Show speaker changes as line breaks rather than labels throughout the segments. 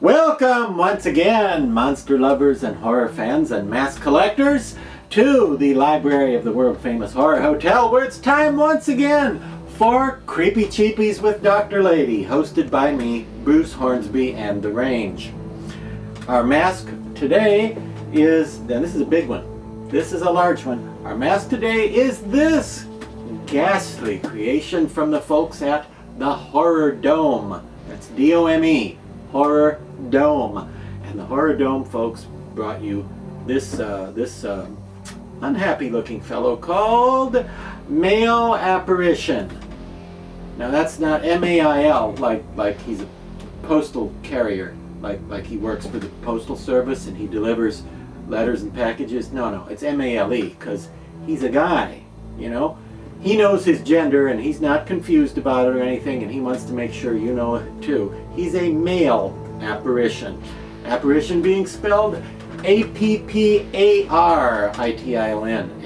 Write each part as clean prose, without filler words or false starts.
Welcome once again, monster lovers and horror fans and mask collectors, to the library of the world-famous Horror Hotel, where it's time once again for Creepy Cheapies with Dr. Lady, hosted by me, Bruce Hornsby, and The Range. Our mask today is, and this is a big one, this is a large one. Our mask today is this ghastly creation from the folks at the Horror Dome. That's D-O-M-E, Horror Dome. And the Horror Dome folks brought you this unhappy looking fellow called Male Apparition. Now that's not M-A-I-L like he's a postal carrier, like he works for the postal service and he delivers letters and packages. No, it's M-A-L-E, because he's a guy, you know. He knows his gender and he's not confused about it or anything, and he wants to make sure you know it too. He's a male apparition. Apparition being spelled A-P-P-A-R-I-T-I-O-N.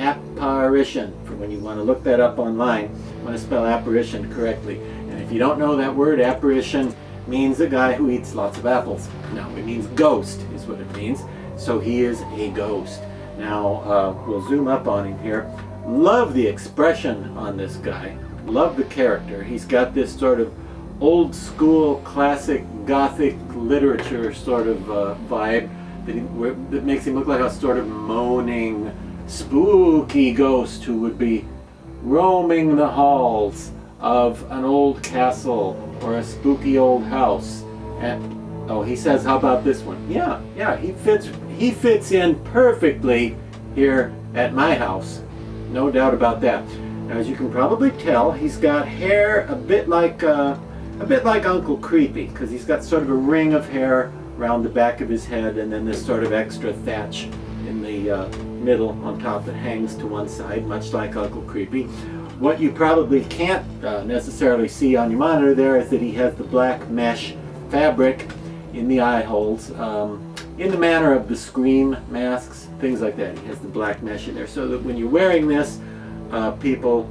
Apparition. For when you want to look that up online, you want to spell apparition correctly. And if you don't know that word, apparition means a guy who eats lots of apples. No, it means ghost is what it means. So he is a ghost. Now, we'll zoom up on him here. Love the expression on this guy. Love the character. He's got this sort of old school classic gothic literature sort of vibe that makes him look like a sort of moaning, spooky ghost who would be roaming the halls of an old castle or a spooky old house. And oh, he says, how about this one? Yeah, he fits in perfectly here at my house. No doubt about that. Now, as you can probably tell, he's got hair a bit like Uncle Creepy, because he's got sort of a ring of hair around the back of his head, and then this sort of extra thatch in the middle on top that hangs to one side, much like Uncle Creepy. What you probably can't necessarily see on your monitor there is that he has the black mesh fabric in the eye holes, in the manner of the Scream masks, things like that. He has the black mesh in there so that when you're wearing this, people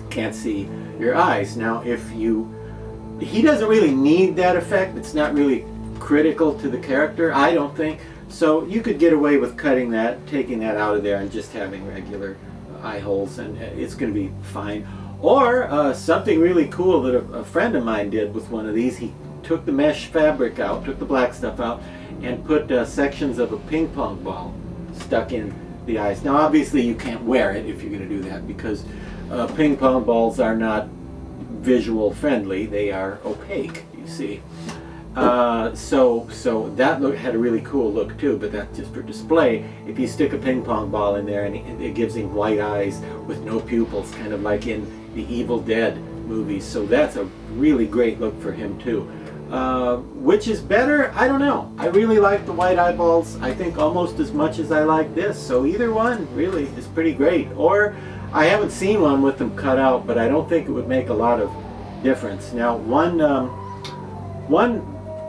can't see your eyes. Now, he doesn't really need that effect. It's not really critical to the character, I don't think. So you could get away with cutting that, taking that out of there, and just having regular eye holes, and it's going to be fine. Or something really cool that a friend of mine did with one of these. He took the mesh fabric out, took the black stuff out, and put sections of a ping pong ball stuck in the eyes. Now obviously you can't wear it if you're going to do that, because ping pong balls are not visual friendly. They are opaque, you see. So that had a really cool look too, but that's just for display. If you stick a ping pong ball in there and it gives him white eyes with no pupils, kind of like in the Evil Dead movies. So that's a really great look for him too. Which is better? I don't know. I really like the white eyeballs, I think, almost as much as I like this. So either one really is pretty great. Or I haven't seen one with them cut out, but I don't think it would make a lot of difference. Now, one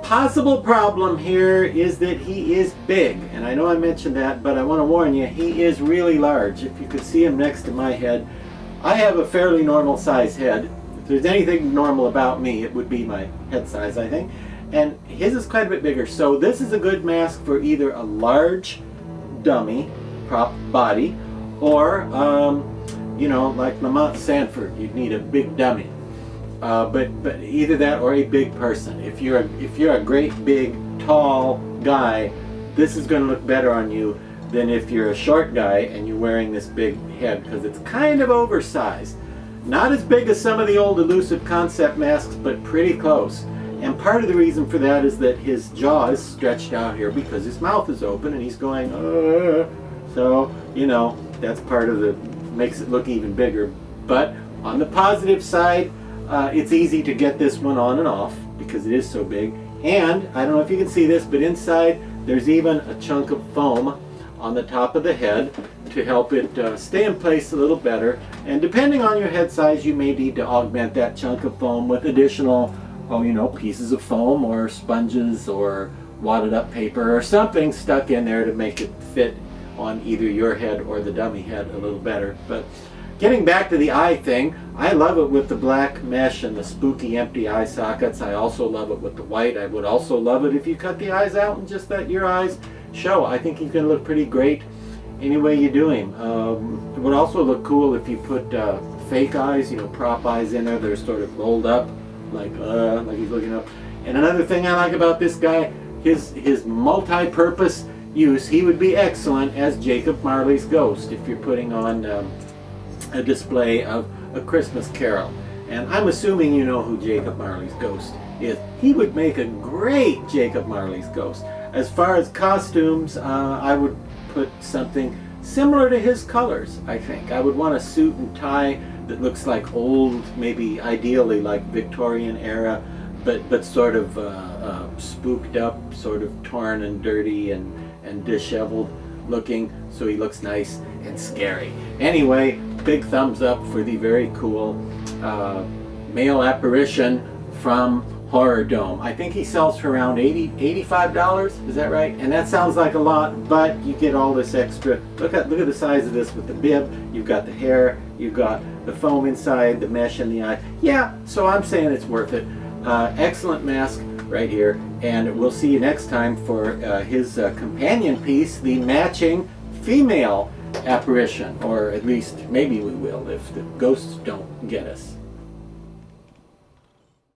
possible problem here is that he is big. And I know I mentioned that, but I want to warn you, he is really large. If you could see him next to my head, I have a fairly normal size head. If there's anything normal about me, it would be my head size, I think. And his is quite a bit bigger. So this is a good mask for either a large dummy prop body, or you know, like Lamont Sanford, you'd need a big dummy. But either that or a big person. If you're a great big tall guy, this is going to look better on you than if you're a short guy and you're wearing this big head, because it's kind of oversized. Not as big as some of the old elusive concept masks, but pretty close. And part of the reason for that is that his jaw is stretched out here because his mouth is open and he's going, so, you know, that's part of the, makes it look even bigger. But on the positive side, it's easy to get this one on and off because it is so big. And, I don't know if you can see this, but inside there's even a chunk of foam on the top of the head to help it stay in place a little better. And depending on your head size, you may need to augment that chunk of foam with additional, pieces of foam or sponges or wadded up paper or something stuck in there to make it fit on either your head or the dummy head a little better. But getting back to the eye thing, I love it with the black mesh and the spooky empty eye sockets. I also love it with the white. I would also love it if you cut the eyes out and just let your eyes show. I think he's going to look pretty great any way you do him. It would also look cool if you put fake eyes, you know, prop eyes in there. They're sort of rolled up like he's looking up. And another thing I like about this guy, his multi-purpose use, he would be excellent as Jacob Marley's ghost if you're putting on a display of A Christmas Carol. And I'm assuming you know who Jacob Marley's ghost is. He would make a great Jacob Marley's ghost. As far as costumes, I would put something similar to his colors, I think. I would want a suit and tie that looks like old, maybe ideally like Victorian era, but sort of spooked up, sort of torn and dirty and disheveled looking, so he looks nice and scary. Anyway, big thumbs up for the very cool Male Apparition from Horror Dome. I think he sells for around $85, is that right? And that sounds like a lot, but you get all this extra. Look at the size of this with the bib. You've got the hair, you've got the foam inside, the mesh in the eye. Yeah, so I'm saying it's worth it. Excellent mask right here, and we'll see you next time for his companion piece, the matching female apparition, or at least maybe we will if the ghosts don't get us.